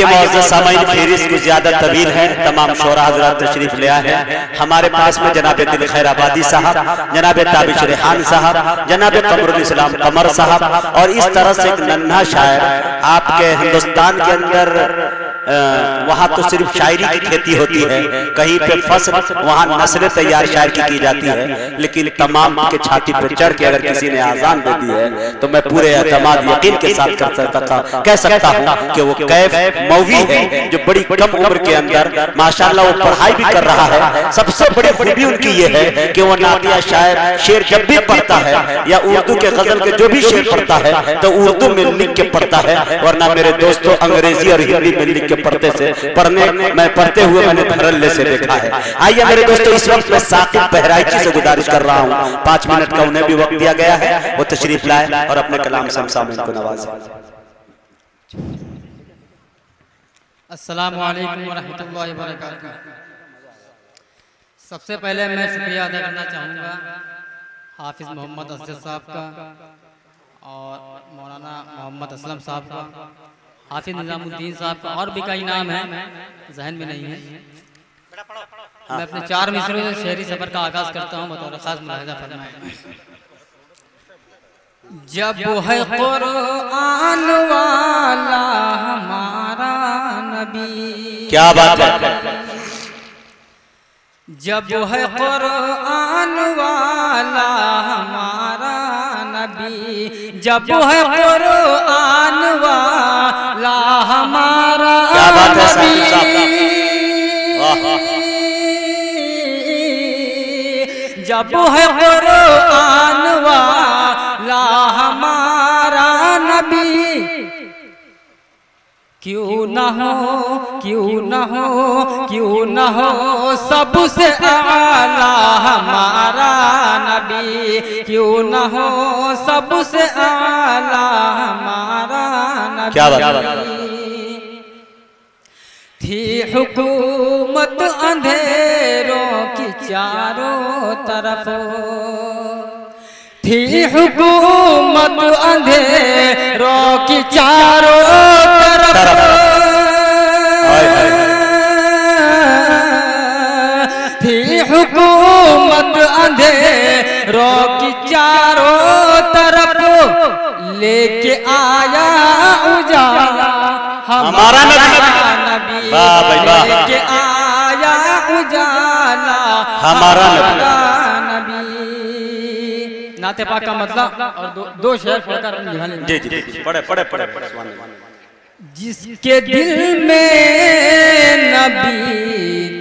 आइए मुअज़्ज़ज़ सामाईन, फेरिस्त कुछ ज्यादा तवील है, तमाम शोरा हज़रात तशरीफ ले आए हैं। हमारे पास में जनाब दिल खैर आबादी साहब, जनाब ताबिश रेहान साहब, जनाब कमरुल इस्लाम कमर साहब, और इस तरह से एक नन्हा शायर आपके हिंदुस्तान के अंदर वहाँ तो सिर्फ शायरी की खेती होती है, कहीं पे फसल, वहाँ नस्ल तैयार शायर की जाती है, लेकिन तमाम के छाती पे चढ़ के अगर किसी ने आजान दे दी है तो मैं पूरे एतमाद यकीन के साथ कह सकता हूँ कि वो कैफ मौवी है, जो बड़ी कम उम्र के अंदर माशाल्लाह वो पढ़ाई भी कर रहा है। सबसे बड़ी खूबी उनकी ये है कि वो नातिया शायर शेर जब भी पढ़ता है या उर्दू के गजल के जो भी शेर पढ़ता है तो उर्दू में लिख के पढ़ता है, वरना मेरे दोस्तों अंग्रेजी और हिंदी में लिख के मैं पढ़ते हुए मैंने धरल्ले से देखा है। आइए मेरे दोस्तों, इस वक्त मैं साकिब बहराइची से गुजारिश कर रहा हूँ, 5 मिनट का उन्हें भी वक्त दिया गया है, वो तशरीफ लाए और अपने कलाम से हम सामने को नवाजें। अस्सलामु अलैकुम व रहमतुल्लाहि व बरकातुहू। सबसे पहले मैं शुक्रिया अदा करना चाहूँगा हाफिज़ मोहम्मद असद साहब का और मौलाना मोहम्मद असलम साहब का, हाफिज़ निज़ामुद्दीन साहब का, और भी कई नाम हैं जहन में नहीं है। मैं अपने 4 मिसरों से शेरी सफर का आगाज करता हूँ, बतौर खास मुलाहिज़ा फरमाएं। जब है कुरान वाला हमारा नबी, क्या बात है, जब है कुरान वाला हमारा नबी, जब है कुरान वाला हमारा नबी, जब है कुरान वाला हमारा नबी, क्यों न हो, क्यों न हो, क्यों न हो सबसे आला हमारा नबी, क्यों न हो सबसे आला हमारा नबी। क्या बात, थी हुकूमत अंधेरों की चारों तरफ, थी हुकूमत अंधेरों की चारों तरफ, थी हुकूमत अंधेरों की चारों तरफ, लेके आया उजाला हमारा नबी, लेके आया उजाला हमारा नबी। नाते पाक का मतलब और दो शेर पढ़कर जी जी जी, पढ़े पढ़े पढ़े पढ़े। जिसके दिल में नबी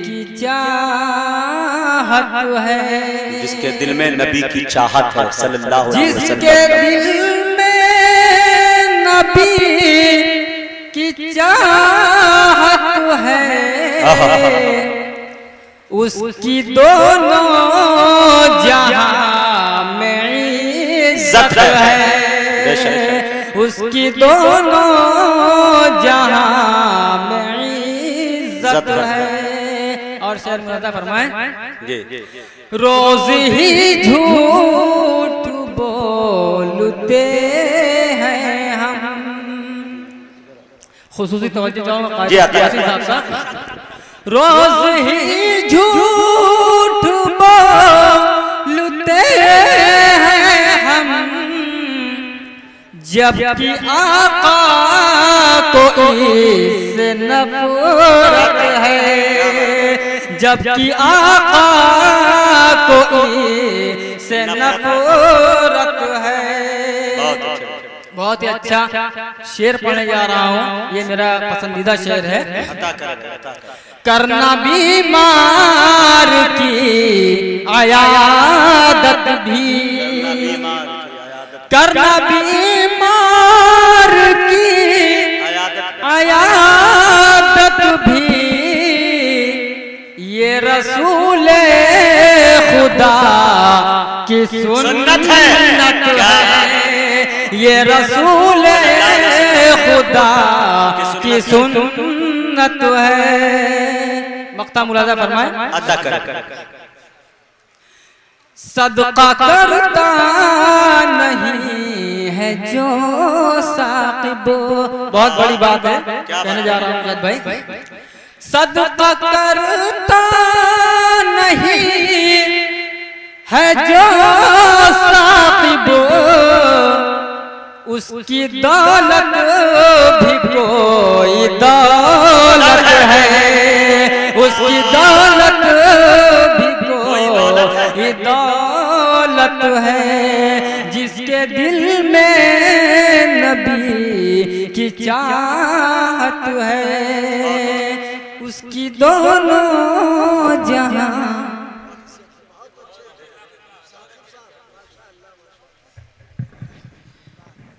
की चाहत है, जिसके दिल में नबी की चाहत है सल्लल्लाहु अलैहि वसल्लम, जिसके दिल में नबी की चाहत है, उसकी दोनों जहां में इज्जत है, उसकी दोनों जहां में इज्जत है। और शेर में अदा फरमाएं, रोज ही झूठ बोलते हैं हम, खुसूसी तवज्जो चाहूँगा, रोज ही झूठ बोलते हैं हम, जबकि आका को इससे नफरत है, जबकि आका को इससे नफरत है। बहुत ही अच्छा शेर पढ़ने जा रहा हूँ, ये मेरा पसंदीदा शेर है। करना बीमार की आयादत भी, करना बीमार की आयादत भी, ये रसूल खुदा की सुन्नत है, ये रसूल खुदा की सुन्नत है। मक्ता मुलाजा फरमाए, अदा कर। सदका करता नहीं है जो साकिब, बहुत बड़ी बात है। क्या कहने जा रहा हूँ भाई, सदका करता नहीं है जो साकिब, उसकी दौलत भी कोई दौलत है, उसकी दौलत भी कोई दौलत है। जिसके दिल में नबी की चाहत है, उसकी दोनों जहां।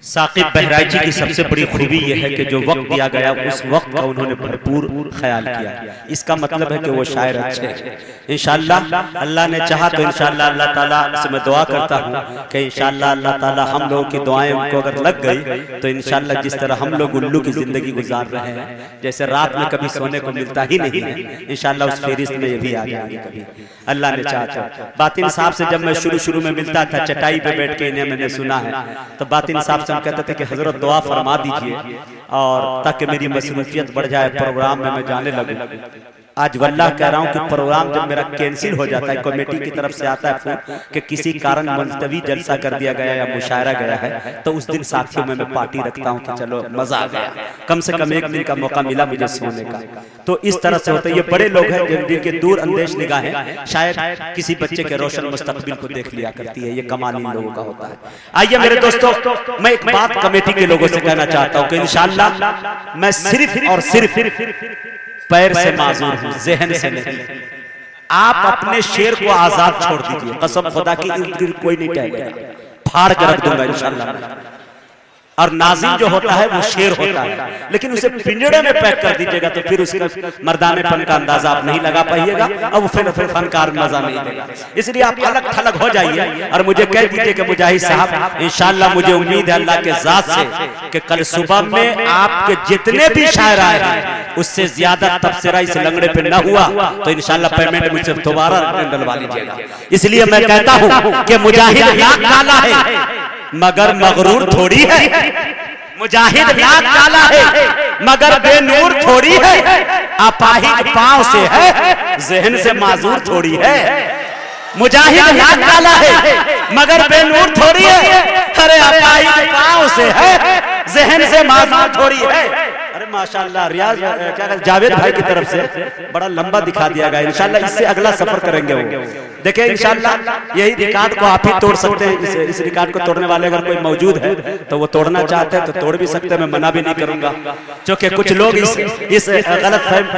साकिब बहराइची की सबसे बड़ी खूबी यह है कि जो वक्त दिया गया उस वक्त का उन्होंने भरपूर ख्याल किया। इसका मतलब है कि वो शायर अच्छे हैं। इंशाअल्लाह अल्लाह ने चाहा तो इंशाअल्लाह अल्लाह ताला से मैं दुआ करता हूँ कि इंशाअल्लाह अल्लाह ताला हम लोगों की दुआएं उनको अगर लग गई तो इंशाअल्लाह जिस तरह हम लोग उल्लू की जिंदगी गुजार रहे हैं, जैसे रात में कभी सोने को मिलता ही नहीं है, इंशाअल्लाह उस फेरिस्त में ये भी आ जाएंगे कभी अल्लाह ने चाहा। बातिन साहब से जब मैं शुरू में मिलता था, चटाई पे बैठ के इन्हें मैंने सुना है, तो बातिन साहब से कहते थे कि हजरत दुआ फरमा दीजिए और ताकि मेरी मसरूफियत बढ़ जाए, प्रोग्राम में मैं जाने लगूं। आज वल्लाह कह रहा हूं कि प्रोग्राम जब मेरा कैंसिल हो जाता है, कमेटी की तरफ से आता है फोन कि किसी कारण मुलतवी जलसा कर दिया गया या मुशायरा गया है, तो उस दिन साथियों में मैं पार्टी रखता हूं कि चलो मजा आ गया, कम से कम एक दिन का मौका मिला मुझे सोने का। तो इस तरह से होता है। ये बड़े लोग हैं जिनके दूर अंदेश निगाहें शायद किसी बच्चे के रोशन मुस्तकबिल को देख लिया करती है, ये कमाल इन लोगों का होता है। आइए मेरे दोस्तों, मैं एक बात कमेटी के लोगों से कहना चाहता हूं कि इंशाअल्लाह मैं सिर्फ और सिर्फ पैर से माजूर हूं, ज़हन से नहीं। आप अपने शेर को आजाद छोड़ दीजिए, कसम खुदा की इर्द गिर्द कोई नहीं टहलेगा, फाड़ कर रख दूंगा इंशाअल्लाह। और नाज़िम जो होता है वो शेर होता है, लेकिन उसे पिंजड़े में पैक कर दीजिएगा तो फिर उसका मर्दानेपन का अंदाजा आप नहीं लगा पाइएगा और वो फिर फनकार मजा नहीं देगा। इसलिए आप अलग थलग हो जाइए और मुझे कह दीजिए कि मुजाहिद साहब इंशाअल्लाह मुझे उम्मीद है अल्लाह के जात से कि कल सुबह में आपके जितने भी शायर आए हैं उससे ज्यादा तबसरा इस लंगड़े पे न हुआ तो इंशाअल्लाह पेमेंट मुझसे दोबारा डलवा लीजिएगा। इसलिए मैं कहता हूं कि मुजाहिद लाख काला है मगर मगरूर थोड़ी है, मुजाहिद लाख काला है मगर बेनूर थोड़ी है, अपाहिज पांव से है जहन से माजूर थोड़ी है। मुजाहिद लाख काला है मगर बेनूर थोड़ी है, अरे अपाहिज पांव से है जहन से माजूर थोड़ी है। अरे माशाल्लाह रियाज क्या जावेद भाई की तरफ से बड़ा लंबा दिखा दिया गया। इंशाल्लाह इससे अगला सफर करेंगे वो। देखिए इंशाल्लाह यही रिकॉर्ड को आप ही तोड़ सकते हैं। इस रिकॉर्ड को तोड़ने वाले अगर कोई मौजूद है तो वो तोड़ना चाहते हैं तो तोड़ भी सकते हैं, मैं मना भी नहीं करूंगा, क्योंकि कुछ लोग इस गलत फहमी।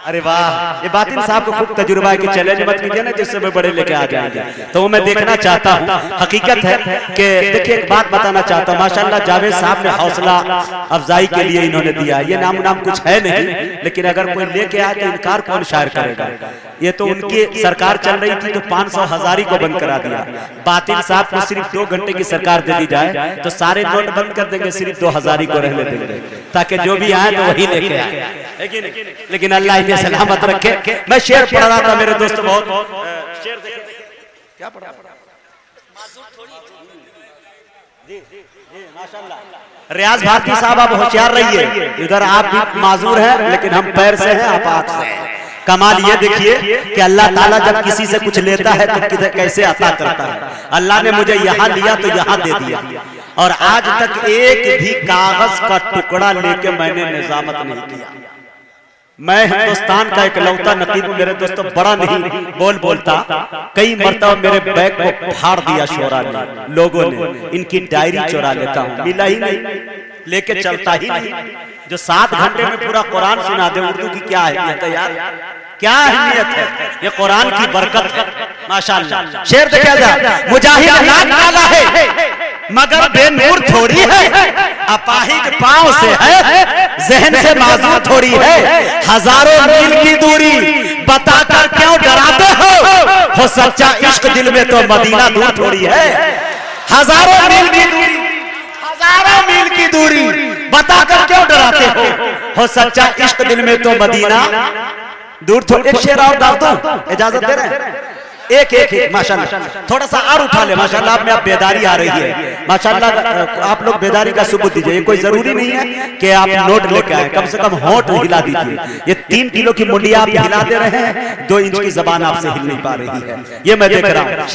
अरे वाह, ये बातिन साहब को खूब तजुर्बा है कि चैलेंज मत कीजिए ना जिससे मैं बड़े लेके आ जाएंगे, तो वो मैं देखना चाहता हूँ। हकीकत है कि देखिए एक बात बताना चाहता हूँ, माशाल्लाह जावेद साहब ने हौसला अफजाई के लिए इन्होंने दिया। ये नाम कुछ है नहीं, लेकिन अगर कोई लेके आए तो इनकार कौन शायर करेगा। ये तो उनकी सरकार चल रही थी तो 500 हजारी को बंद करा दिया। बातिन साहब को सिर्फ 2 घंटे की सरकार दे दी जाए तो सारे नोट बंद कर देंगे, सिर्फ 2 हजारी को रहने देंगे ताकि जो भी आए तो वही लेके आए। लेकिन अल्लाह इन्हें सलामत रखे। मैं शेर पढ़ रहा था मेरे दोस्त, बहुत शेर क्या पढ़ा माशाल्लाह। रियाज भारती साहब आप होशियार रहिए, इधर आप भी माजूर हैं लेकिन हम पैर से हैं, आप आंख से हैं। कमाल ये देखिए कि अल्लाह ताला जब किसी से कुछ लेता है तो किधर कैसे अता करता है। अल्लाह ने मुझे यहाँ लिया तो यहाँ दे दिया, और आज तक एक भी कागज का टुकड़ा लेके मैंने निजामत नहीं किया। मैं हिंदुस्तान का इकलौता नकीब हूं मेरे दोस्तों, बड़ा नहीं बोलता। कई मरतबा मेरे बैग को फाड़ दिया शोरा ने, लोगों ने। इनकी डायरी चुरा लेता हूं, मिला ही नहीं, लेके चलता ही नहीं। जो 7 घंटे में पूरा कुरान सुना दे, उर्दू की क्या अहमियत है यार, क्या अहमियत है, ये कुरान की बरकत है माशाल्लाह। शेर देखा जाए, मुजाहिद लाख काला है मगर बेनूर थोड़ी है, अपाहिज पांव से है जहन से माजूर थोड़ी है। हजारों मील की दूरी बताकर क्यों डराते हो सच्चा इश्क दिल में तो मदीना दूर थोड़ी है। हजारों मील की दूरी, हजारों मील की दूरी बताकर क्यों डराते हो सच्चा इश्क दिल में तो मदीना दूर थोड़ी। एक शेर और डाल दो, इजाजत दे रहे हैं। एक एक एक माशाल्लाह, थोड़ा सा और उठा ले माशाल्लाह, आप में आप बेदारी आ रही है माशाल्लाह। आप लोग बेदारी का सबूत दीजिए, ये कोई जरूरी नहीं है कि आप नोट लेके आए, कम से कम होंठ हिला दीजिए। ये 3 किलो की मुंडी आप हिला दे रहे हैं, 2 इंच की जबान आपसे हिल नहीं पा रही है, ये मैं देख रहा हूँ।